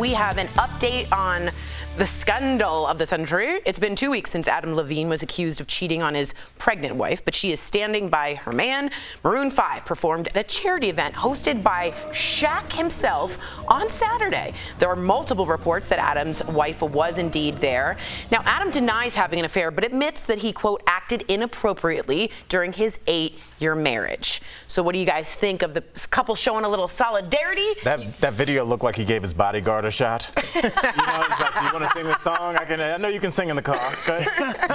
we have an update on the scandal of the century. It's been 2 weeks since Adam Levine was accused of cheating on his pregnant wife, but she is standing by her man. Maroon 5 performed at a charity event hosted by Shaq himself on Saturday. There are multiple reports that Adam's wife was indeed there. Now, Adam denies having an affair, but admits that he, quote, acted inappropriately during his 8-year marriage. So what do you guys think of the couple showing a little solidarity? That video looked like he gave his bodyguard a shot. You know, like, do you want to sing this song? I know you can sing in the car. Okay?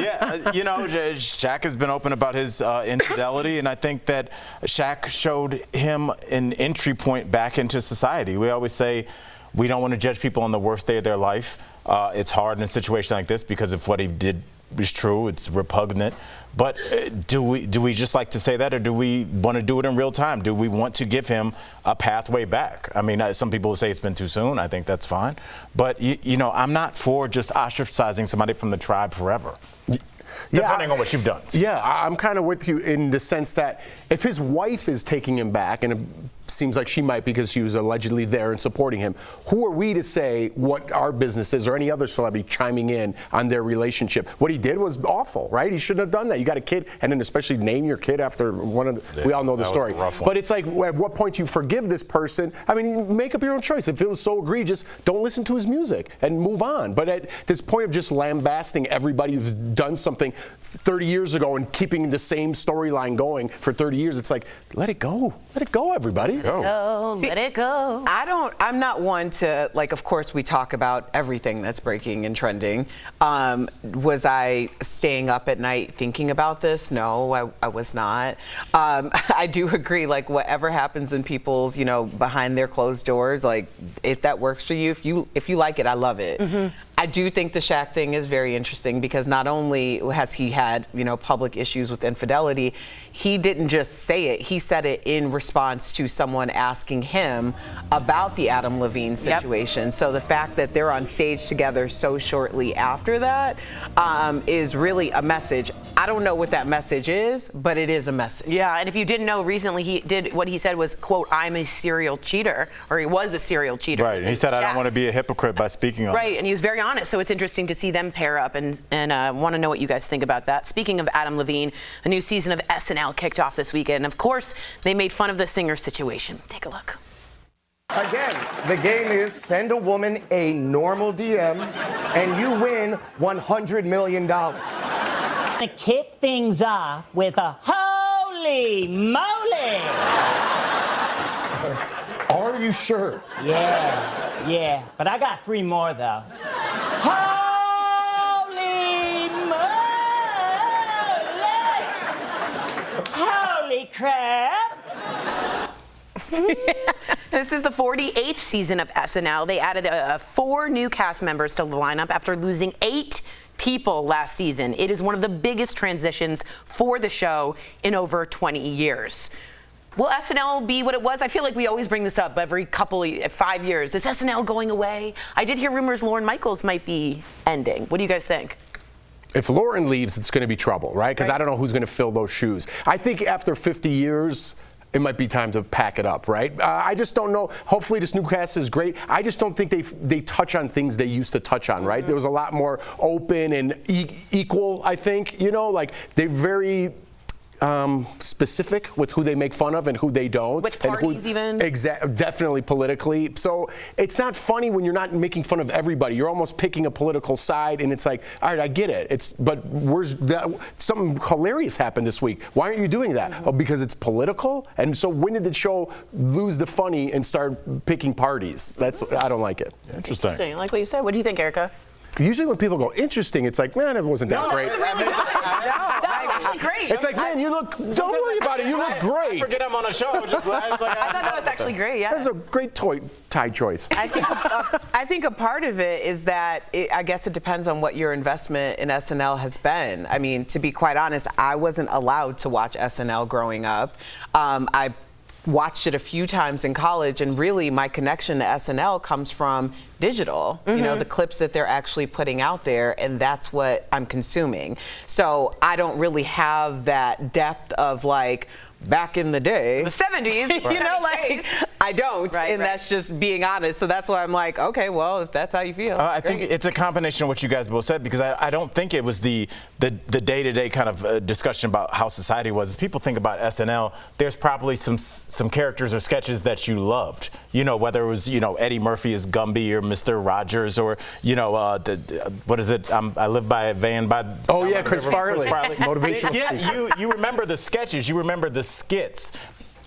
Yeah, you know, Shaq has been open about his infidelity, and I think that Shaq showed him an entry point back into society. We always say we don't want to judge people on the worst day of their life. It's hard in a situation like this because if what he did is true, it's repugnant. But do we just like to say that, or do we want to do it in real time? Do we want to give him a pathway back? I mean, some people say it's been too soon. I think that's fine. But, you know, I'm not for just ostracizing somebody from the tribe forever. Depending on what you've done. Yeah, I'm kind of with you in the sense that if his wife is taking him back, and it seems like she might because she was allegedly there and supporting him, who are we to say what our business is or any other celebrity chiming in on their relationship? What he did was awful, right? He shouldn't have done that. You got a kid, and then especially name your kid after one of the, we all know the story. But it's like, at what point you forgive this person? I mean, make up your own choice. If it was so egregious, don't listen to his music and move on. But at this point of just lambasting everybody who's done something 30 years ago and keeping the same storyline going for 30 years, it's like, let it go. Let it go, everybody. Let it go. I'm not one to, like, of course we talk about everything that's breaking and trending. Was I staying up at night thinking about this? No, I was not. I do agree, like, whatever happens in people's, you know, behind their closed doors, like, if that works for you, if you like it, I love it. Mm-hmm. I do think the Shaq thing is very interesting because not only has he had, you know, public issues with infidelity, he didn't just say it. He said it in response to someone asking him about the Adam Levine situation. Yep. So the fact that they're on stage together so shortly after that is really a message. I don't know what that message is, but it is a message. Yeah, and if you didn't know, recently what he said was, quote, I'm a serial cheater, or he was a serial cheater. Right, and he said, I don't want to be a hypocrite by speaking on this. Right, and he was very honest, so it's interesting to see them pair up, and want to know what you guys think about that. Speaking of Adam Levine, a new season of SNL kicked off this weekend, and of course, they made fun of the singer situation. Take a look. Again, the game is send a woman a normal DM, and you win $100 million. To kick things off with a holy moly! Are you sure? Yeah, but I got 3 more though. Holy moly! Holy crap! This is the 48th season of SNL. They added 4 new cast members to the lineup after losing 8 people last season. It is one of the biggest transitions for the show in over 20 years. Will SNL be what it was? I feel like we always bring this up every 5 years. Is SNL going away? I did hear rumors Lorne Michaels might be ending. What do you guys think? If Lauren leaves, it's going to be trouble, right? Because I don't know who's going to fill those shoes. I think after 50 years, it might be time to pack it up, right? I just don't know. Hopefully this new cast is great. I just don't think they touch on things they used to touch on, right? There was a lot more open and equal, I think. You know, like they're very specific with who they make fun of and who they don't. Which parties even? Definitely politically. So it's not funny when you're not making fun of everybody. You're almost picking a political side, and it's like, all right, I get it. But where's that? Something hilarious happened this week. Why aren't you doing that? Mm-hmm. Oh, because it's political. And so when did the show lose the funny and start picking parties? I don't like it. Interesting. I like what you said. What do you think, Erica? Usually when people go interesting, it's like, man, it wasn't that great. That was actually great. It's like, man, you look, don't worry about it, you look great. I forget I'm on a show. I thought that was actually great, yeah. That's a great tie choice. I think a part of it is that I guess it depends on what your investment in SNL has been. I mean, to be quite honest, I wasn't allowed to watch SNL growing up. I watched it a few times in college, and really my connection to SNL comes from digital, you know, the clips that they're actually putting out there, and that's what I'm consuming. So I don't really have that depth of like back in the day. The 70s. You know, like, I don't. Right, and right. that's just being honest. So that's why I'm like, okay, well, if that's how you feel. I think it's a combination of what you guys both said, because I don't think it was the day-to-day kind of discussion about how society was. If people think about SNL, there's probably some characters or sketches that you loved. You know, whether it was, you know, Eddie Murphy as Gumby or Mr. Rogers, or, you know, what is it? I live by a van by. Oh yeah, Chris Farley. Motivational speech. Yeah, you remember the sketches, you remember the skits,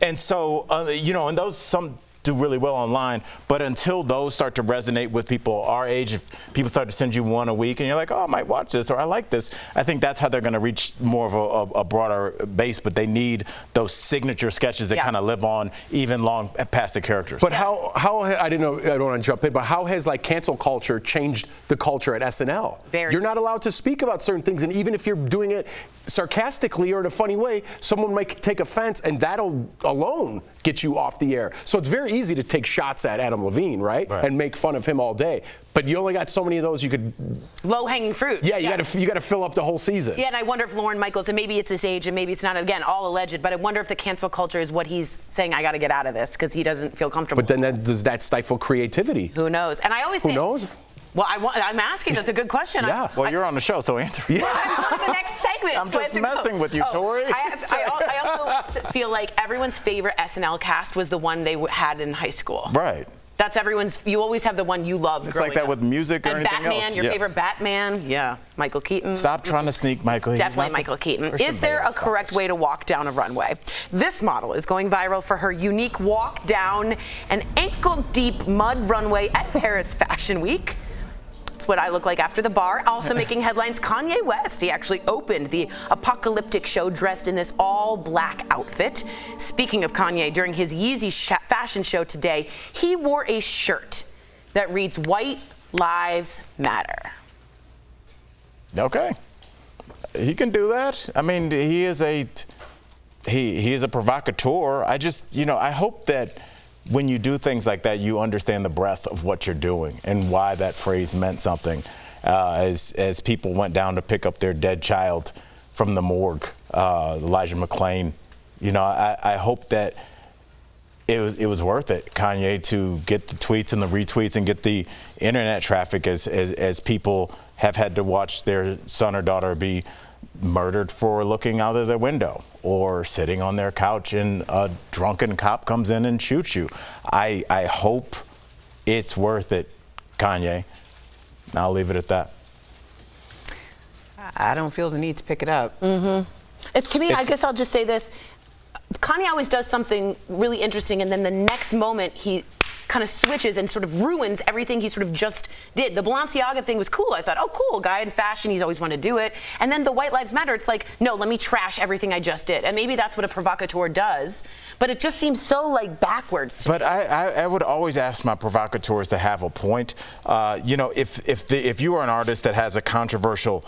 and so you know, and those some do really well online, but until those start to resonate with people our age, if people start to send you one a week and you're like, oh, I might watch this, or I like this, I think that's how they're going to reach more of a broader base. But they need those signature sketches that kind of live on even long past the characters. But how I didn't know, I don't want to jump in, but how has like cancel culture changed the culture at SNL? Very. You're not allowed to speak about certain things, and even if you're doing it sarcastically or in a funny way, someone might take offense, and that'll alone get you off the air. So it's very easy to take shots at Adam Levine, right? And make fun of him all day. But you only got so many of those you could. Low-hanging fruit. Yeah, you got to fill up the whole season. Yeah, and I wonder if Lorne Michaels, and maybe it's his age, and maybe it's not, again, all alleged, but I wonder if the cancel culture is what he's saying, I got to get out of this, because he doesn't feel comfortable. But then does that stifle creativity? Who knows? And I always Who think, knows? Well, I'm asking. That's a good question. Yeah. Well, you're on the show, so answer. I'm going to the next segment. I'm so I just have to messing go. with you, Tori. I also feel like everyone's favorite SNL cast was the one they had in high school. Right. That's everyone's. You always have the one you love. It's like that with music or and anything Batman, else. your Yeah. favorite Batman. Yeah, Michael Keaton. Stop trying to sneak Michael. He's Definitely not the Michael Keaton. person Is there that a correct stops. way to walk down a runway? This model is going viral for her unique walk down an ankle-deep mud runway at Paris Fashion Week. It's what I look like after the bar. Also making headlines, Kanye West. He actually opened the apocalyptic show dressed in this all-black outfit. Speaking of Kanye, during his Yeezy fashion show today, he wore a shirt that reads "White Lives Matter." Okay, he can do that. I mean, he is a provocateur. I just, you know, I hope that when you do things like that, you understand the breadth of what you're doing and why that phrase meant something. As people went down to pick up their dead child from the morgue, Elijah McClain, you know, I hope that it was worth it, Kanye, to get the tweets and the retweets and get the internet traffic as people have had to watch their son or daughter be murdered for looking out of their window or sitting on their couch and a drunken cop comes in and shoots you. I hope it's worth it, Kanye. I'll leave it at that. I don't feel the need to pick it up. It's to me, I guess I'll just say this. Kanye always does something really interesting, and then the next moment he kind of switches and sort of ruins everything he sort of just did. The Balenciaga thing was cool. I thought, oh, cool, guy in fashion, he's always wanted to do it. And then the White Lives Matter, it's like, no, let me trash everything I just did. And maybe that's what a provocateur does, but it just seems so like backwards. But I would always ask my provocateurs to have a point. You know, if you are an artist that has a controversial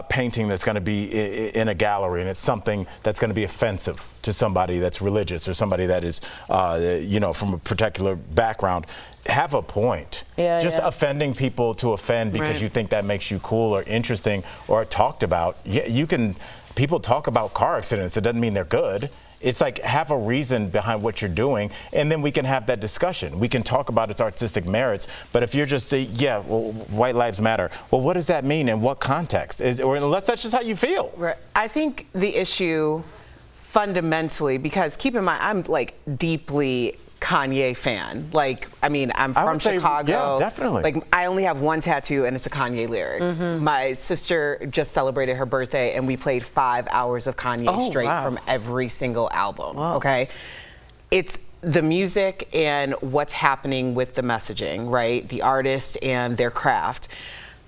painting that's going to be in a gallery and it's something that's going to be offensive to somebody that's religious or somebody that is, you know, from a particular background, have a point. Just offending people to offend because you think that makes you cool or interesting or talked about. Yeah, you can. People talk about car accidents. It doesn't mean they're good. It's like, have a reason behind what you're doing, and then we can have that discussion. We can talk about its artistic merits, but if you're just saying, yeah, well, White Lives Matter, well, what does that mean in what context? Or unless that's just how you feel. Right. I think the issue fundamentally, because keep in mind, I'm like deeply Kanye fan. Like, I mean, I'm from Chicago. Yeah, definitely. Like, I only have one tattoo, and it's a Kanye lyric. My sister just celebrated her birthday, and we played 5 hours of Kanye straight from every single album. Okay, it's the music and what's happening with the messaging, right? The artist and their craft.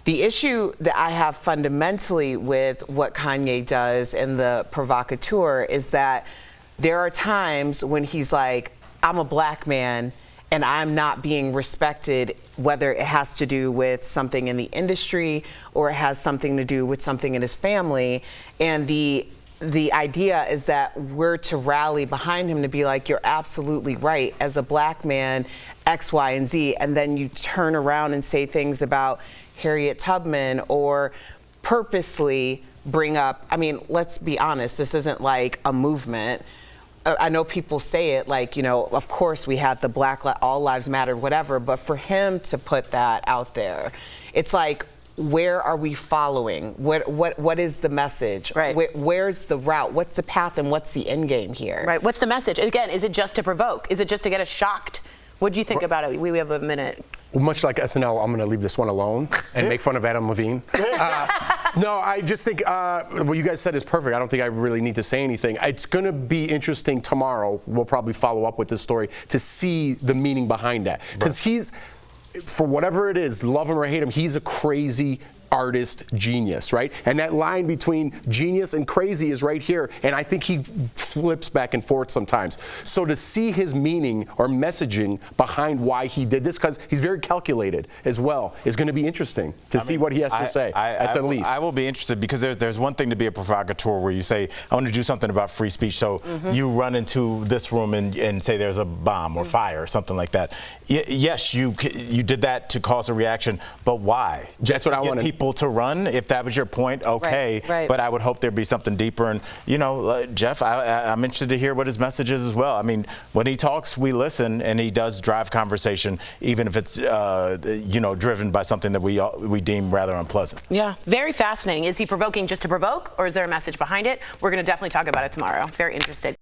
The issue that I have fundamentally with what Kanye does and the provocateur is that there are times when he's like, I'm a black man and I'm not being respected, whether it has to do with something in the industry or it has something to do with something in his family. And the idea is that we're to rally behind him to be like, you're absolutely right. As a black man, X, Y, and Z. And then you turn around and say things about Harriet Tubman or purposely bring up, I mean, let's be honest, this isn't like a movement. I know people say it like, you know, of course we have the All Lives Matter, whatever, but for him to put that out there, it's like, where are we following? What is the message? Right. Where's the route? What's the path and what's the end game here? Right. What's the message? Again, is it just to provoke? Is it just to get us shocked? What do you think about it? We have a minute. Much like SNL, I'm going to leave this one alone and make fun of Adam Levine. No, I just think what you guys said is perfect. I don't think I really need to say anything. It's going to be interesting tomorrow. We'll probably follow up with this story to see the meaning behind that. Because he's, for whatever it is, love him or hate him, he's a crazy artist genius, right? And that line between genius and crazy is right here, and I think he flips back and forth sometimes. So to see his meaning or messaging behind why he did this, because he's very calculated as well, is going to be interesting to see what he has to say, at the least. I will be interested, because there's one thing to be a provocateur where you say, I want to do something about free speech, so you run into this room and say there's a bomb or fire or something like that. Yes, you did that to cause a reaction, but why? That's what I want to people to run, if that was your point, okay. Right. But I would hope there'd be something deeper. And, you know, Jeff, I'm interested to hear what his message is as well. I mean, when he talks, we listen, and he does drive conversation, even if it's, you know, driven by something that we deem rather unpleasant. Yeah, very fascinating. Is he provoking just to provoke, or is there a message behind it? We're going to definitely talk about it tomorrow. Very interested.